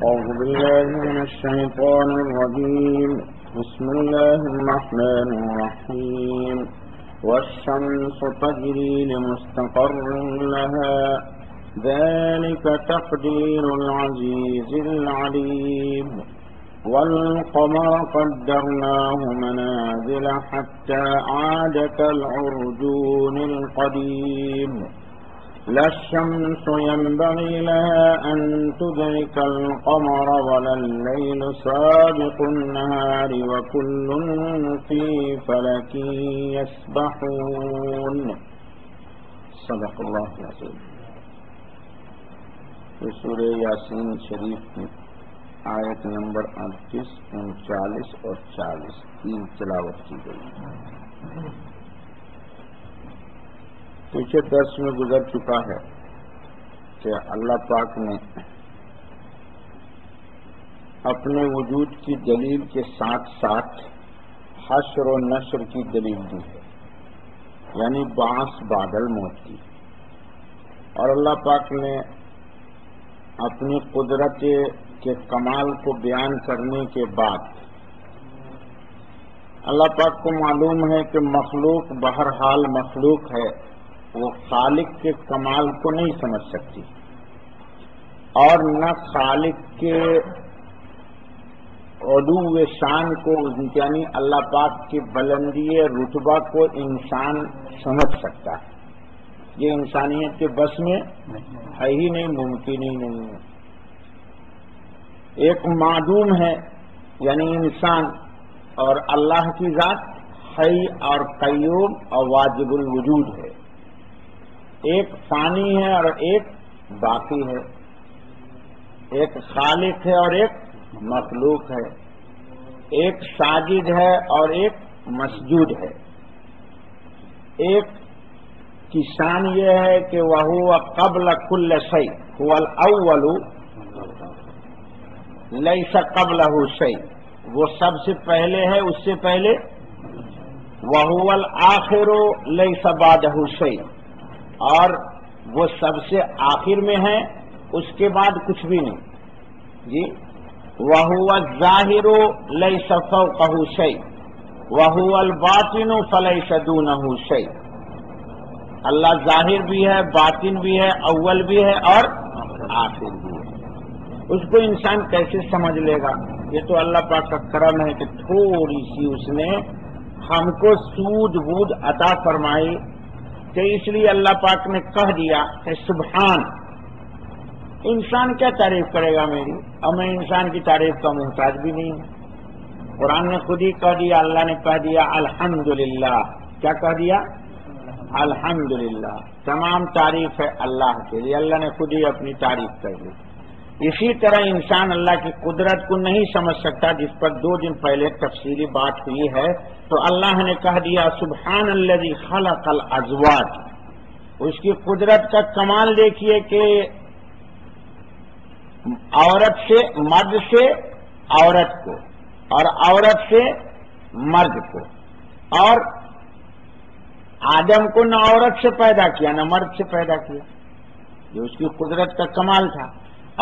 أعوذ بالله من الشيطان الرجيم. بسم الله الرحمن الرحيم. والشمس تجري لمستقر لها ذلك تقدير العزيز العليم. والقمر قدرناه منازل حتى عاد كالعرجون القديم. لا الشمس ينبغي لها أن تدرك القمر ولا الليل سابق النهار وكل في فلك يسبحون. صدق اللہ العظیم. سورہ یاسین شریف کی آیت نمبر 38, 39 اور 40 تین تلاوت کی گئی. پیچھے درس میں گزر چکا ہے کہ اللہ پاک نے اپنے وجود کی دلیل کے ساتھ ساتھ حشر و نشر کی دلیل دی ہے، یعنی بعث بعد الموت کی. اور اللہ پاک نے اپنی قدرت کے کمال کو بیان کرنے کے بعد اللہ پاک کو معلوم ہے کہ مخلوق بہرحال مخلوق ہے، وہ خالق کے کمال کو نہیں سمجھ سکتی اور نہ خالق کے علو شان کو، یعنی اللہ پاک کی بلندی رتبہ کو انسان سمجھ سکتا ہے. یہ انسانیت کے بس میں ہے ہی نہیں، ممکن ہی نہیں ہے. ایک معدوم ہے یعنی انسان، اور اللہ کی ذات حی اور قیوم اور واجب الوجود ہے. ایک فانی ہے اور ایک باقی ہے، ایک خالق ہے اور ایک مخلوق ہے، ایک ساجد ہے اور ایک مسجود ہے. ایک کی شان یہ ہے کہ وہ قبل کل شیء هو الاول لیس قبلہ شیء، وہ سب سے پہلے ہے، اس سے پہلے. وهو الآخر لیس بعدہ شیء، اور وہ سب سے آخر میں ہے، اس کے بعد کچھ بھی نہیں. جی وَهُوَ الظَّاهِرُ لَيْسَ فَوْقَهُ شَيْءٌ وَهُوَ الْبَاطِنُ فَلَيْسَ دُونَهُ شَيْءٌ. اللہ ظاہر بھی ہے، باطن بھی ہے، اول بھی ہے اور آخر بھی ہے. اس کو انسان کیسے سمجھ لے گا؟ یہ تو اللہ پاک کا کرم ہے کہ تھوڑی سی اس نے ہم کو سود بود عطا فرمائی کہ اس لیے اللہ پاک نے کہہ دیا کہ سبحان. انسان کیا تعریف کرے گا میری؟ اور میں انسان کی تعریف کا محتاج بھی نہیں ہوں. قرآن نے خود ہی کہہ دیا، اللہ نے کہہ دیا الحمدللہ. کیا کہہ دیا؟ الحمدللہ. تمام تعریف ہے اللہ کے لیے، اللہ نے خود ہی اپنی تعریف کر دی. اسی طرح انسان اللہ کی قدرت کو نہیں سمجھ سکتا، جس پر 2 دن پہلے تفصیلی بات ہوئی ہے. تو اللہ نے کہہ دیا سبحان الذی خلق الازواج. اس کی قدرت کا کمال دیکھیے کہ عورت سے مرد سے عورت کو، اور عورت سے مرد کو، اور آدم کو نہ عورت سے پیدا کیا نہ مرد سے پیدا کیا، یہ اس کی قدرت کا کمال تھا.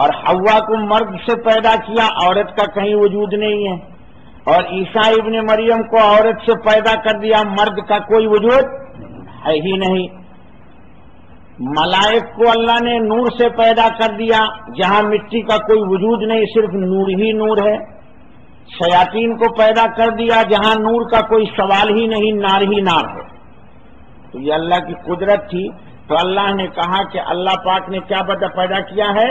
اور حوا کو مرد سے پیدا کیا، عورت کا کہیں وجود نہیں ہے. اور عیسیٰ ابن مریم کو عورت سے پیدا کر دیا، مرد کا کوئی وجود ہے ہی نہیں. ملائک کو اللہ نے نور سے پیدا کر دیا، جہاں مٹی کا کوئی وجود نہیں، صرف نور ہی نور ہے. شیاطین کو پیدا کر دیا، جہاں نور کا کوئی سوال ہی نہیں، نار ہی نار ہے. تو یہ اللہ کی قدرت تھی. تو اللہ نے کہا کہ اللہ پاک نے کیا پیدا کیا ہے؟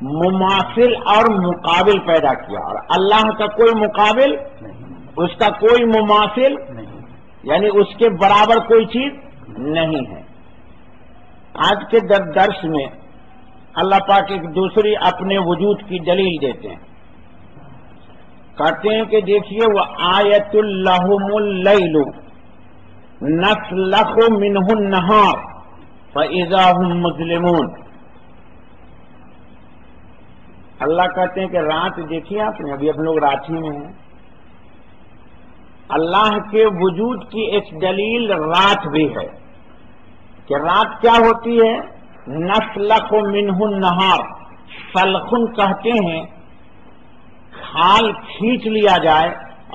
مماثل اور مقابل پیدا کیا. اور اللہ کا کوئی مقابل نہیں، اس کا کوئی مماثل نہیں، یعنی اس کے برابر کوئی چیز نہیں ہے. آج کے درس میں اللہ پاک ایک دوسری اپنے وجود کی دلیل دیتے ہیں. کہتے ہیں کہ دیکھیے وہ آیت لہم اللیل نسلخ منہ النہار فاذا هم مظلمون. اللہ کہتے ہیں کہ رات دیکھیے آپ نے، ابھی ہم لوگ رات ہی میں ہیں. اللہ کے وجود کی ایک دلیل رات بھی ہے کہ رات کیا ہوتی ہے؟ نسلخ منہ النہار، سلخن کہتے ہیں کھال کھینچ لیا جائے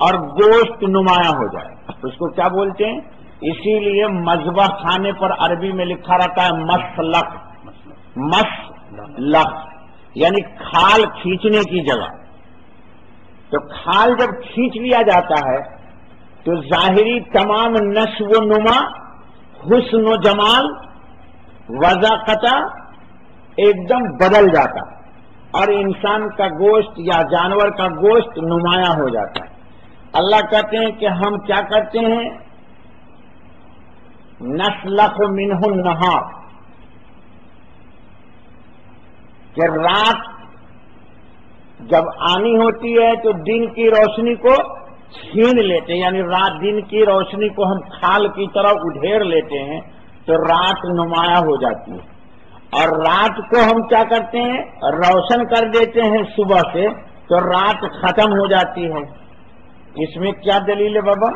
اور گوشت نمایاں ہو جائے، اس کو کیا بولتے ہیں؟ اسی لیے مذبح خانے پر عربی میں لکھا رہتا ہے مسلخ، مسلخ یعنی کھال کھینچنے کی جگہ۔ تو کھال جب کھینچ لیا جاتا ہے تو ظاہری تمام نشو و نما، حسن و جمال، وضاقت ایک دم بدل جاتا ہے اور انسان کا گوشت یا جانور کا گوشت نمایاں ہو جاتا ہے۔ اللہ کہتے ہیں کہ ہم کیا کرتے ہیں؟ نسلخ منہ النہار، کہ رات جب آنی ہوتی ہے تو دن کی روشنی کو چھین لیتے ہیں، یعنی رات دن کی روشنی کو ہم کھال کی طرح ادھیر لیتے ہیں تو رات نمایاں ہو جاتی ہے، اور رات کو ہم کیا کرتے ہیں؟ روشن کر دیتے ہیں صبح سے، تو رات ختم ہو جاتی ہے۔ اس میں کیا دلیل ہے بابا؟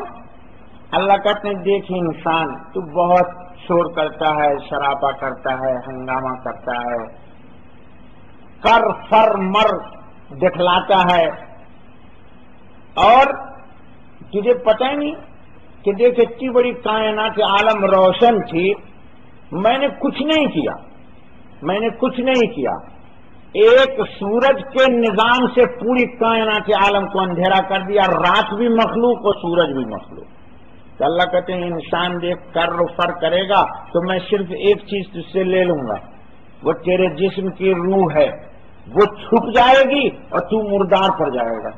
اللہ کہتے ہیں دیکھ انسان تو بہت شور کرتا ہے، شرابہ کرتا ہے، ہنگامہ کرتا ہے، کر فر مر دکھلاتا ہے، اور تجھے پتہ ہی نہیں کہ دیکھ اتنی بڑی کائنات عالم روشن تھی، میں نے کچھ نہیں کیا، میں نے کچھ نہیں کیا، ایک سورج کے نظام سے پوری کائنات عالم کو اندھیرا کر دیا، رات بھی مخلوق اور سورج بھی مخلوق۔ تو اللہ کہتے ہیں انسان دیکھ کر فر کرے گا تو میں صرف ایک چیز تجھ سے لے لوں گا، وہ تیرے جسم کی روح ہے، وہ چھپ جائے گی اور تو مردار پڑ جائے گا۔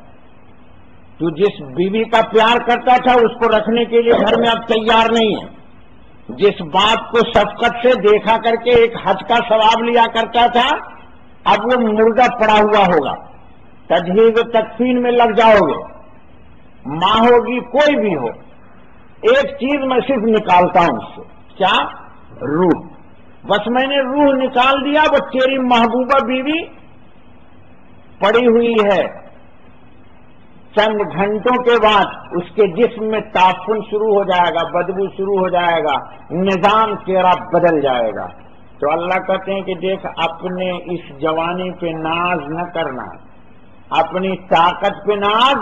تو جس بیوی کا پیار کرتا تھا اس کو رکھنے کے لیے گھر میں اب تیار نہیں ہے، جس باپ کو شفقت سے دیکھا کر کے ایک حج کا ثواب لیا کرتا تھا اب وہ مردہ پڑا ہوا ہوگا، تجہیز و تکفین میں لگ جاؤ گے، ماں ہوگی کوئی بھی ہو، ایک چیز میں صرف نکالتا ہوں اس سے، کیا؟ روح۔ بس میں نے روح نکال دیا، وہ تیری محبوبہ بیوی پڑی ہوئی ہے، چند گھنٹوں کے بعد اس کے جسم میں تعفن شروع ہو جائے گا، بدبو شروع ہو جائے گا، نظام تیرا بدل جائے گا۔ تو اللہ کہتے ہیں کہ دیکھ اپنے اس جوانی پہ ناز نہ کرنا، اپنی طاقت پہ ناز،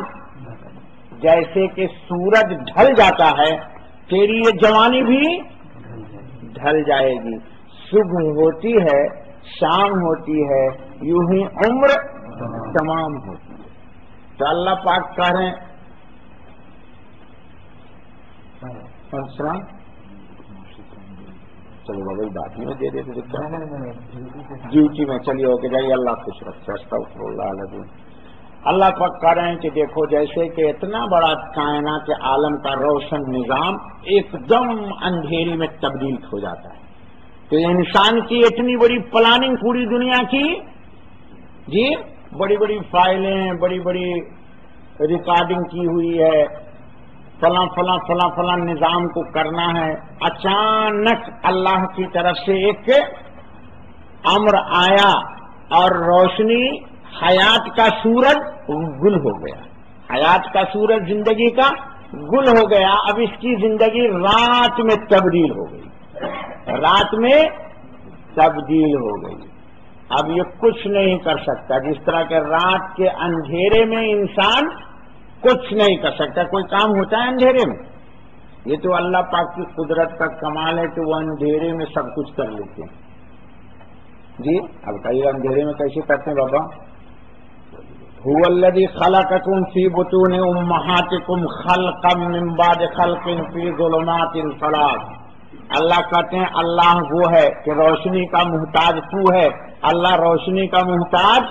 جیسے کہ سورج ڈھل جاتا ہے تیری یہ جوانی بھی ڈھل جائے گی، صبح ہوتی ہے شام ہوتی ہے، یوں ہی عمر تمام ہوتی ہے۔ تو اللہ پاک کہہ رہے ہیں چلو بابا بات ہی میں دے دیتے ڈیوٹی میں چلیے ہو کے جائیے، اللہ خوش رکھے، استغفر اللہ العظیم۔ اللہ پاک کہہ رہے ہیں کہ دیکھو جیسے کہ اتنا بڑا کائنات عالم کا روشن نظام ایک دم اندھیری میں تبدیل ہو جاتا ہے، تو انسان کی اتنی بڑی پلاننگ پوری دنیا کی، جی بڑی بڑی فائلیں، بڑی بڑی ریکارڈنگ کی ہوئی ہے، فلاں فلاں فلاں فلاں نظام کو کرنا ہے، اچانک اللہ کی طرف سے ایک امر آیا اور روشنی، حیات کا سورج گل ہو گیا، حیات کا سورج زندگی کا گل ہو گیا، اب اس کی زندگی رات میں تبدیل ہو گئی، رات میں تبدیل ہو گئی۔ اب یہ کچھ نہیں کر سکتا، جس طرح کہ رات کے اندھیرے میں انسان کچھ نہیں کر سکتا، کوئی کام ہوتا ہے اندھیرے میں؟ یہ تو اللہ پاک کی قدرت کا کمال ہے کہ وہ اندھیرے میں سب کچھ کر لیتے ہیں۔ جی اب بتائیے اندھیرے میں کیسے کرتے ہیں بابا؟ هو الذی خلقکم فی بطون امہاتکم خلقا من بعد خلق فی ظلمات ثلاث۔ اللہ کہتے ہیں اللہ وہ ہے کہ روشنی کا محتاج تو ہے، اللہ روشنی کا محتاج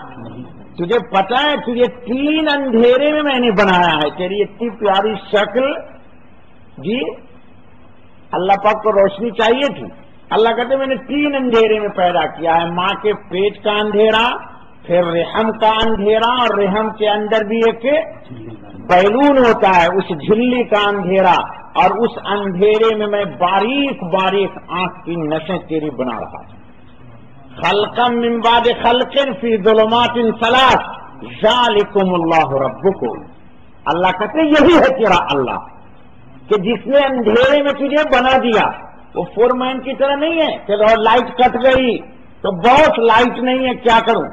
تجھے پتا ہے، تجھے 3 اندھیرے میں نے بنایا ہے، تیری اتنی پیاری شکل، جی اللہ پاک کو روشنی چاہیے تھی، اللہ کہتے ہیں میں نے 3 اندھیرے میں پیدا کیا ہے، ماں کے پیٹ کا اندھیرا، پھر رحم کا اندھیرا، اور رحم کے اندر بھی ایک بیلون ہوتا ہے، اس جھلی کا اندھیرا، اور اس اندھیرے میں باریک باریک آنکھ کی نسیں تیری بنا رہا ہوں۔ خلقا من بعد خلق فی ظلمات ثلاث ذالکم اللہ ربکم۔ اللہ کہتے ہیں یہی ہے تیرا اللہ، کہ جس نے اندھیرے میں تجھے بنا دیا، وہ فور مین کی طرح نہیں ہے کہ لائٹ کٹ گئی تو بہت لائٹ نہیں ہے کیا کروں،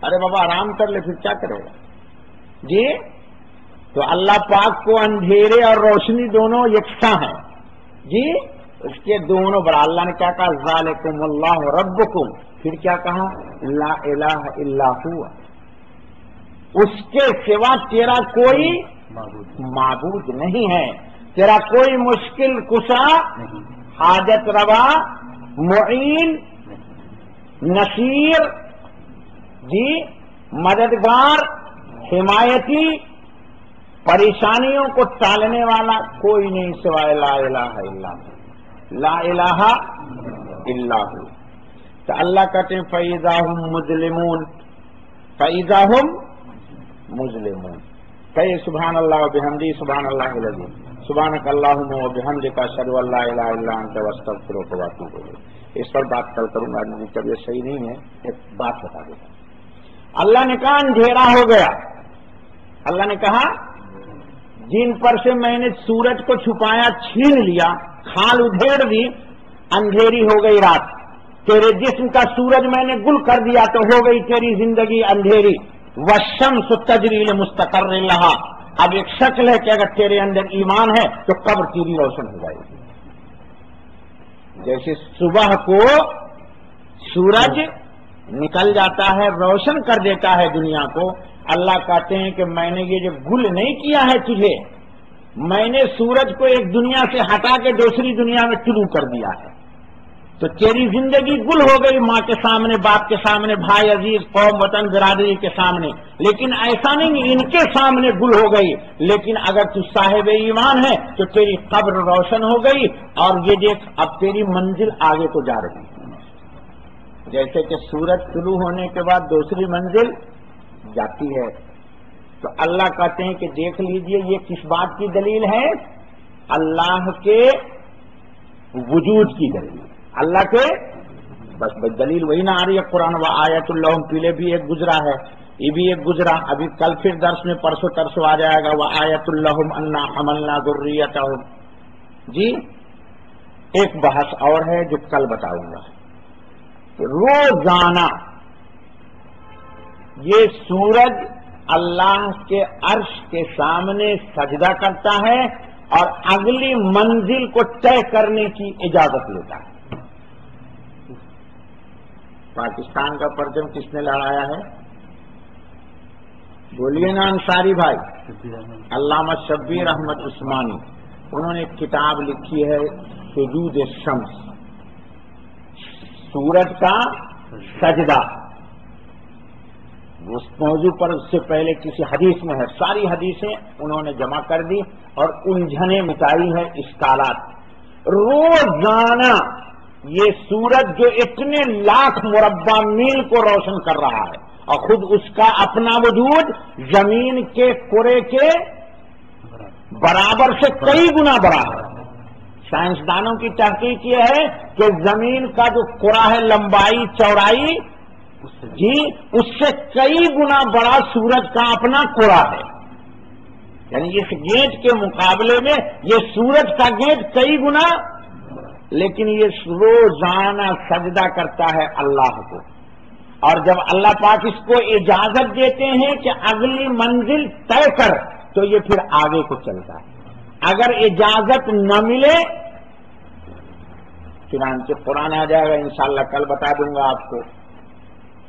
ارے بابا آرام کر لے، پھر کیا کرے گا جی؟ تو اللہ پاک کو اندھیرے اور روشنی دونوں یکساں ہیں جی، اس کے دونوں بڑا۔ اللہ نے کیا کہا؟ ذالکم اللہ ربکم، پھر کیا کہا؟ لا الہ الا ہوا، اس کے سوا تیرا کوئی معبود نہیں ہے، تیرا کوئی مشکل کشا، حاجت روا، معین، نصیر جی، مددگار، حمایتی، پریشانیوں کو ٹالنے والا کوئی نہیں سوائے لا الہ الا ہو، لا الہ الا ہو۔ تو اللہ کہتے ہیں فَإِذَا هُمْ مُظْلِمُونَ، فَإِذَا هُمْ مُظْلِمُونَ، کہے سبحان اللہ وبحمدہ، سبحان اللہ العظیم، سبحانک اللہم وبحمدک، اشہد ان لا الہ الا انت، استغفرک واتوب الیک۔ اس پر بات کل کروں گا، میری طبیعت صحیح نہیں ہے، ایک بات بتا دیتا ہوں۔ اللہ نے کہا اندھیرا ہو گیا، اللہ نے کہا جن پر سے میں نے سورج کو چھپایا، چھین لیا، کھال ادھیڑ دی، اندھیری ہو گئی رات، تیرے جسم کا سورج میں نے گل کر دیا تو ہو گئی تیری زندگی اندھیری۔ والشمس تجری لمستقر لہا، اب ایک شکل ہے کہ اگر تیرے اندر ایمان ہے تو قبر تیری روشن ہو جائے گی۔ جیسے صبح کو سورج نکل جاتا ہے، روشن کر دیتا ہے دنیا کو، اللہ کہتے ہیں کہ میں نے یہ جو گل نہیں کیا ہے تجھے، میں نے سورج کو ایک دنیا سے ہٹا کے دوسری دنیا میں طلوع کر دیا ہے، تو تیری زندگی گل ہو گئی، ماں کے سامنے، باپ کے سامنے، بھائی عزیز، قوم وطن برادری کے سامنے، لیکن ایسا نہیں ان کے سامنے گل ہو گئی، لیکن اگر تو صاحب ایمان ہے تو تیری قبر روشن ہو گئی، اور یہ دیکھ اب تیری منزل آگے کو جا رہی ہے۔ جیسے کہ سورج طلوع ہونے کے بعد دوسری منزل جاتی ہے، تو اللہ کہتے ہیں کہ دیکھ لیجئے یہ کس بات کی دلیل ہے؟ اللہ کے وجود کی دلیل، اللہ کے بس دلیل وہی نہ آ رہی ہے قرآن و آیت اللہم، پیلے بھی ایک گزرا ہے، یہ بھی ایک گزرا، ابھی کل پھر درس میں پرسوں ترسوں آ جائے گا، و آیت اللہم انا حملنا ذریتہم جی۔ ایک بحث اور ہے جو کل بتاؤں گا۔ روزانہ یہ سورج اللہ کے عرش کے سامنے سجدہ کرتا ہے اور اگلی منزل کو طے کرنے کی اجازت لیتا ہے۔ پاکستان کا پرچم کس نے لہرایا ہے؟ بولیے نا انصاری بھائی۔ علامہ شبیر احمد عثمانی، انہوں نے ایک کتاب لکھی ہے سجود الشمس، سورج کا سجدہ۔ اس موضوع پر اس سے پہلے کسی حدیث میں ہے، ساری حدیثیں انہوں نے جمع کر دی اور الجھنیں مٹائی ہے، اشکالات۔ روزانہ یہ سورج جو اتنے لاکھ مربع میل کو روشن کر رہا ہے، اور خود اس کا اپنا وجود زمین کے کرے کے برابر سے کئی گنا بڑا ہے۔ سائنسدانوں کی تحقیق یہ ہے کہ زمین کا جو کرہ ہے، لمبائی چوڑائی جی، اس سے کئی گنا بڑا سورج کا اپنا کرہ ہے، یعنی اس گیٹ کے مقابلے میں یہ سورج کا گیٹ کئی گنا، لیکن یہ روزانہ سجدہ کرتا ہے اللہ کو، اور جب اللہ پاک اس کو اجازت دیتے ہیں کہ اگلی منزل طے کر، تو یہ پھر آگے کو چلتا ہے۔ اگر اجازت نہ ملے، چنانچہ قرآن آ جائے گا انشاءاللہ، کل بتا دوں گا آپ کو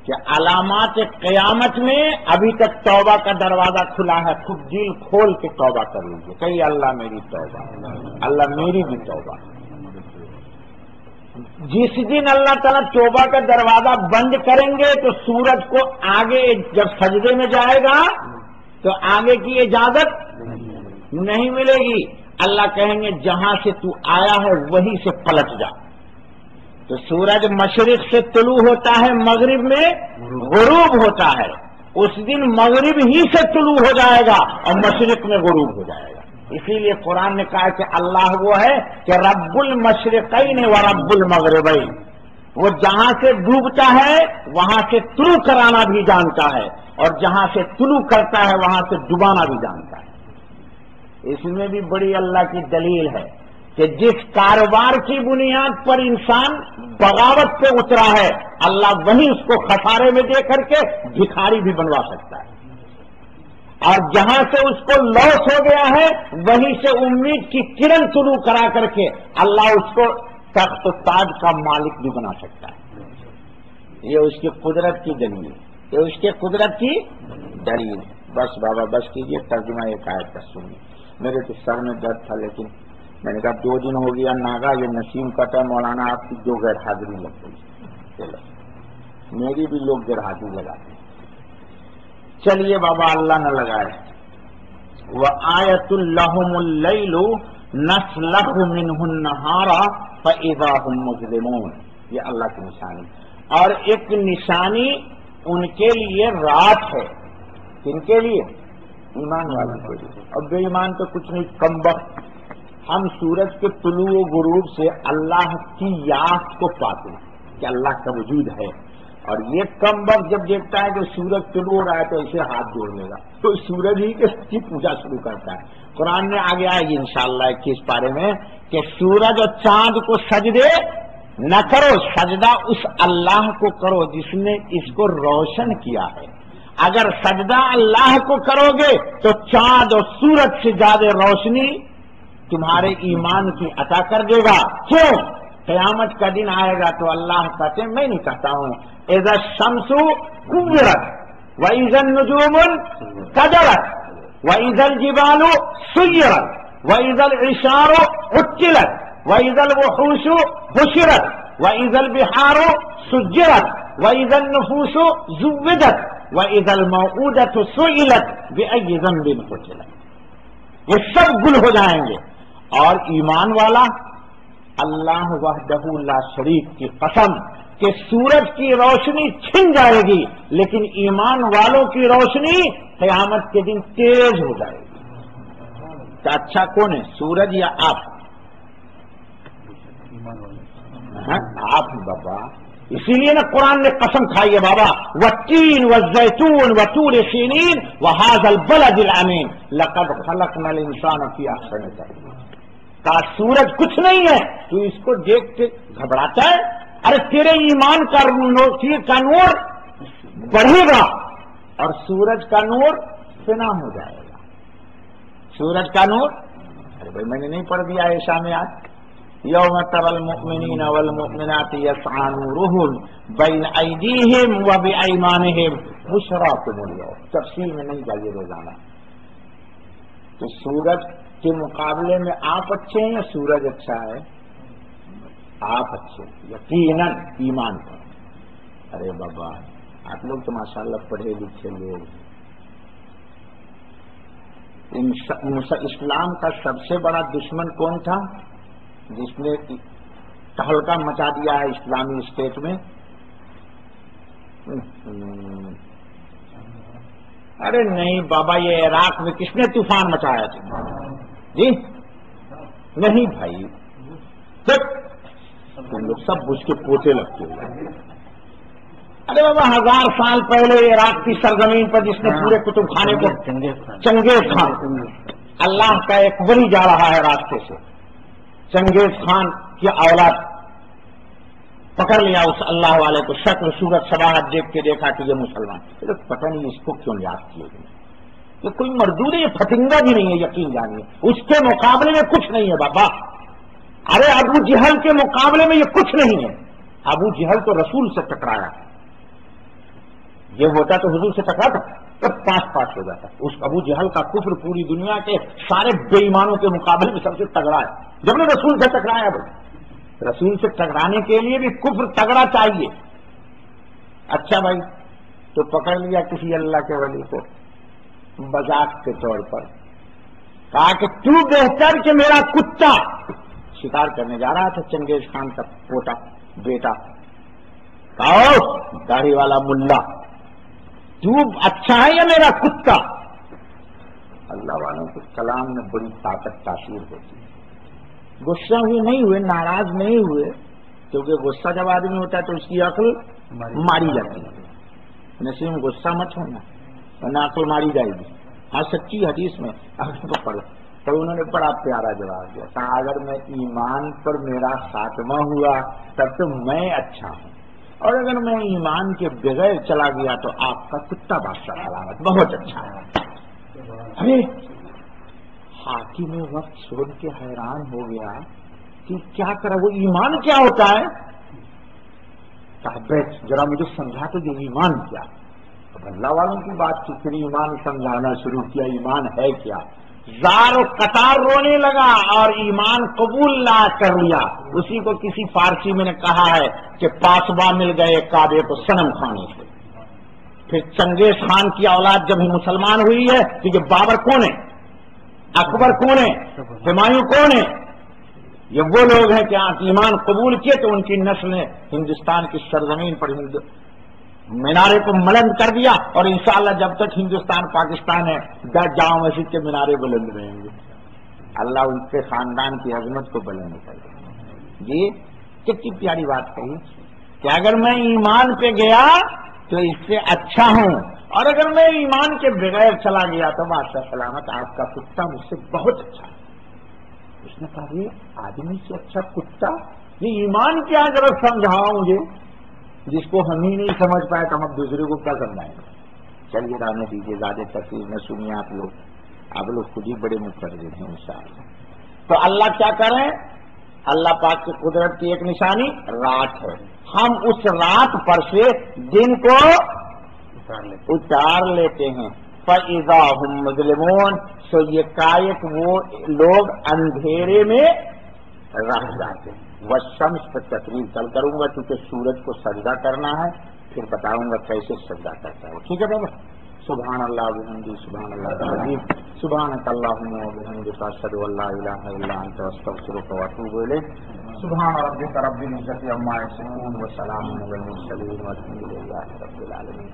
کہ علامات قیامت میں ابھی تک توبہ کا دروازہ کھلا ہے، خود دل کھول کے توبہ کر لیجیے، کہیں اللہ میری توبہ، اللہ میری بھی توبہ۔ جس دن اللہ تعالیٰ توبہ کا دروازہ بند کریں گے تو سورج کو آگے جب سجدے میں جائے گا تو آگے کی اجازت نہیں ملے گی۔ اللہ کہیں گے جہاں سے تو آیا ہے وہیں سے پلٹ جا۔ تو سورج مشرق سے طلوع ہوتا ہے، مغرب میں غروب ہوتا ہے، اس دن مغرب ہی سے طلوع ہو جائے گا اور مشرق میں غروب ہو جائے گا۔ اسی لیے قرآن نے کہا کہ اللہ وہ ہے کہ رب المشرقین و رب المغربین، وہ جہاں سے ڈوبتا ہے وہاں سے طلوع کرانا بھی جانتا ہے، اور جہاں سے طلوع کرتا ہے وہاں سے ڈبانا بھی جانتا ہے۔ اس میں بھی بڑی اللہ کی دلیل ہے کہ جس کاروبار کی بنیاد پر انسان بغاوت پہ اترا ہے، اللہ وہیں اس کو خسارے میں دے کر کے بھکاری بھی بنوا سکتا ہے، اور جہاں سے اس کو لاس ہو گیا ہے وہیں سے امید کی کرن طلوع کرا کر کے اللہ اس کو تخت و تاج کا مالک بھی بنا سکتا ہے۔ یہ اس کی قدرت کی دلیل ہے، یہ اس کے قدرت کی دلیل ہے۔ بس بابا بس کیجیے، ترجمہ ایک آیت کا سنیے۔ میرے تو سر میں درد تھا، لیکن میں نے کہا 2 دن ہو گیا ناگا یہ نسیم کٹا، مولانا آپ کی 2 غیر حاضری لگ گئی، چلو میری بھی لوگ غیر حاضری لگاتے ہیں۔ چلیے بابا اللہ نہ لگائے۔ وَآیَةٌ لَهُمُ اللَّيْلُ نَسْلَخُ مِنْهُ النَّهَارَ فَإِذَا هُمْ مُظْلِمُونَ، یہ اللہ کی نشانی۔ اور ایک نشانی ان کے لیے رات ہے، کن کے لیے؟ ایمان والوں کے لیے۔ اور بے ایمان تو کچھ نہیں، کم وقت ہم سورج کے طلوع و غروب سے اللہ کی یاد کو پاتے ہیں کہ اللہ کا وجود ہے، اور یہ کم وقت جب دیکھتا ہے کہ سورج طلوع ہو رہا ہے تو اسے ہاتھ جوڑ لے گا، تو سورج ہی کی پوجا شروع کرتا ہے۔ قرآن میں آگے آئے گی انشاءاللہ 21 پارے میں کہ سورج اور چاند کو سجدے نہ کرو، سجدہ اس اللہ کو کرو جس نے اس کو روشن کیا ہے۔ اگر سجدہ اللہ کو کرو گے تو چاند اور سورج سے زیادہ روشنی تمہارے ایمان کی عطا کر دے گا۔ کیوں؟ قیامت کا دن آئے گا تو اللہ کہتے ہیں، میں نہیں کہتا ہوں، اذا الشمس كورت واذا النجوم انكدرت واذا الجبال سيرت واذا العشار عطلت واذا الوحوش حشرت واذا البحار سجرت واذا النفوس زودت واذا الموءودة سئلت بأي ذنب قتلت، یہ سب گل ہو جائیں گے۔ اور ایمان والا اللہ وحدہ لا شریک کی قسم کہ سورج کی روشنی چھن جائے گی، لیکن ایمان والوں کی روشنی قیامت کے دن تیز ہو جائے گی۔ تو اچھا کون ہے، سورج یا آپ؟ آپ بابا، اسی لیے نا قرآن نے قسم کھائی ہے بابا، والتین والزیتون وطور سینین وہذا البلد الامین لقد خلقنا الانسان فی احسن تقویم۔ کہا سورج کچھ نہیں ہے، تو اس کو دیکھ کے گھبراتا ہے؟ ارے تیرے ایمان کا نور بڑھے گا اور سورج کا نور فنا ہو جائے گا۔ سورج کا نور، ارے بھائی میں نے نہیں پڑھ دیا ہے شام آج، یوم تری المؤمنین والمؤمنات یسعی نورہم بین ایدیہم وبایمانہم بشراکم اليوم، تفصیل میں نہیں جائیے روزانہ۔ تو سورج کے مقابلے میں آپ اچھے ہیں یا سورج اچھا ہے؟ آپ اچھے یقیناً ایمان پر۔ ارے بابا آپ لوگ تو ماشاءاللہ پڑھے لکھے لوگ، اسلام کا سب سے بڑا دشمن کون تھا جس نے تہلکہ مچا دیا ہے اسلامی اسٹیٹ میں؟ ارے نہیں بابا، یہ عراق میں کس نے طوفان مچایا تھا؟ جی نہیں بھائی، تم لوگ سب اس کے پوتے لگتے ہوئے۔ ارے بابا 1000 سال پہلے عراق کی سرزمین پر جس نے پورے کتب خانے کو، چنگیز خان، اللہ کا ایک ولی جا رہا ہے راستے سے، چنگیز خان کی اولاد پکڑ لیا اس اللہ والے کو، شکل صورت شباہت دیکھ کے دیکھا کہ یہ مسلمان، پتہ نہیں اس کو کیوں یاد کیے گئے، یہ کوئی مردود ہے، یہ پھٹنگا بھی نہیں ہے، یقین جانیے اس کے مقابلے میں کچھ نہیں ہے بابا۔ ارے ابو جہل کے مقابلے میں یہ کچھ نہیں ہے۔ ابو جہل تو رسول سے ٹکرایا، یہ ہوتا تو حضور سے ٹکراتا تو 5 ہو جاتا۔ اس ابو جہل کا کفر پوری دنیا کے سارے بے ایمانوں کے مقابلے میں سب سے تگڑا ہے، جب نے رسول سے ٹکرایا۔ بھائی رسول سے ٹکرانے کے لیے بھی کفر تگڑا چاہیے۔ اچھا بھائی، تو پکڑ لیا کسی اللہ کے ولی کو مذاق کے طور پر، کہا کہ تو بہتر کہ میرا کتا شکار کرنے جا رہا تھا، چنگیز خان کا پوتا بیٹا، کہا داڑھی والا ملا تو اچھا ہے یا میرا کتا؟ اللہ والوں کے کلام میں بڑی طاقت تاثیر ہوتی ہے۔ غصہ ہوئے نہیں ہوئے، ناراض نہیں ہوئے، کیونکہ غصہ جب آدمی ہوتا ہے تو اس کی عقل ماری جاتی ہے۔ نسیم غصہ مت ہونا ورنہ عقل ماری جائے گی۔ ہاں سچی حدیث میں پڑھو، تو انہوں نے بڑا پیارا جواب دیا، کہا اگر میں ایمان پر میرا خاتمہ ہوا تب تو میں اچھا ہوں، اور اگر میں ایمان کے بغیر چلا گیا تو آپ کا کتا بادشاہ سلامت، بہت اچھا ہے۔ ارے حاکم وقت سن کے حیران ہو گیا کہ کیا کرا، وہ ایمان کیا ہوتا ہے؟ کہا بیٹھ ذرا مجھے سمجھا تو یہ ایمان کیا۔ اب اللہ والوں کی بات کی، پھر ایمان سمجھانا شروع کیا، ایمان ہے کیا؟ زار و قطار رونے لگا اور ایمان قبول لا کر لیا۔ اسی کو کسی فارسی میں نے کہا ہے کہ پاسباں مل گئے کعبے کو صنم کھانے سے۔ پھر چنگیز خان کی اولاد جب ہی مسلمان ہوئی ہے، کیونکہ بابر کون ہے، اکبر کون ہے، ہمایوں کون ہے، یہ وہ لوگ ہیں کہ ایمان قبول کیے تو ان کی نسل نے ہندوستان کی سرزمین پر مینارے کو ملند کر دیا، اور انشاءاللہ جب تک ہندوستان پاکستان ہے 10 جامع مسجد کے مینارے بلند رہیں گے۔ اللہ ان کے خاندان کی عظمت کو بلند کر دے۔ جی کتنی پیاری بات کہی کہ اگر میں ایمان پہ گیا تو اس سے اچھا ہوں، اور اگر میں ایمان کے بغیر چلا گیا تو بادشاہ سلامت آپ کا کتا مجھ سے بہت اچھا ہے۔ اس نے کہا یہ آدمی سے اچھا کتا، یہ ایمان کیا ذرا سمجھاؤ مجھے، جس کو ہم ہی نہیں سمجھ پائے تو ہم اب دوسرے کو کیا سمجھائیں گے۔ چلیے رہنے دیجیے، زیادہ تفصیل میں سنیے، آپ لوگ خود ہی بڑے مقرر ہیں انشاءاللہ۔ تو اللہ کیا کریں، اللہ پاک کی قدرت کی ایک نشانی رات ہے، ہم اس رات پر سے دن کو اتار لیتے ہیں۔ فَإِذَا هُمْ مُظْلِمُونَ، سو یہ کائک وہ لوگ اندھیرے میں رہ جاتے ہیں۔ والشمس پر تقریر کل کروں گا کیونکہ سورج کو سجدہ کرنا ہے، پھر بتاؤں گا کیسے سجدہ کرتا ہے، ٹھیک ہے بابا؟ سبحان اللہ وبحمدہ، سبحان اللہ العظیم، سبحانک اللہم وبحمدک، اشہد ان لا الہ الا انت، استغفرک واتوب الیک۔ سبحان ربک رب العزت عما یصفون، وسلام علی المرسلین، والحمد للہ رب العالمین۔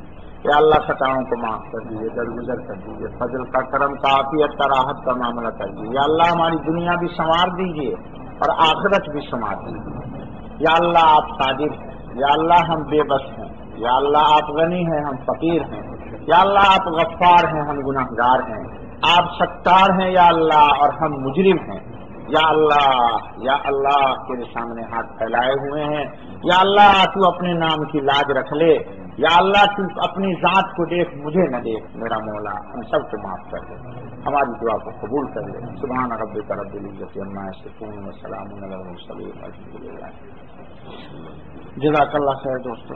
یا اللہ خطاؤں کو معاف کر دیجیے، درگزر کر دیجیے، فضل کا کرم کا عافیت کا راحت کا معاملہ کر دیجیے۔ یا اللہ ہماری دنیا بھی سنوار دیجیے اور آخرت بھی سنوار دیجیے۔ یا اللہ آپ قادر ہیں، یا اللہ ہم بے بس ہیں، یا اللہ آپ غنی ہیں ہم فقیر ہیں، یا اللہ آپ غفار ہیں ہم گناہگار ہیں، آپ ستار ہیں یا اللہ اور ہم مجرم ہیں۔ یا اللہ تیرے سامنے ہاتھ پھیلائے ہوئے ہیں، یا اللہ تو اپنے نام کی لاج رکھ لے، یا اللہ تو اپنی ذات کو دیکھ، مجھے نہ دیکھ میرا مولا، ہم سب کو معاف کر دے، ہماری دعا کو قبول کر لے۔ سبحان ربک رب العزت عما یصفون، وسلام علی المرسلین، والحمد للہ۔ جزاک اللہ خیر دوستو۔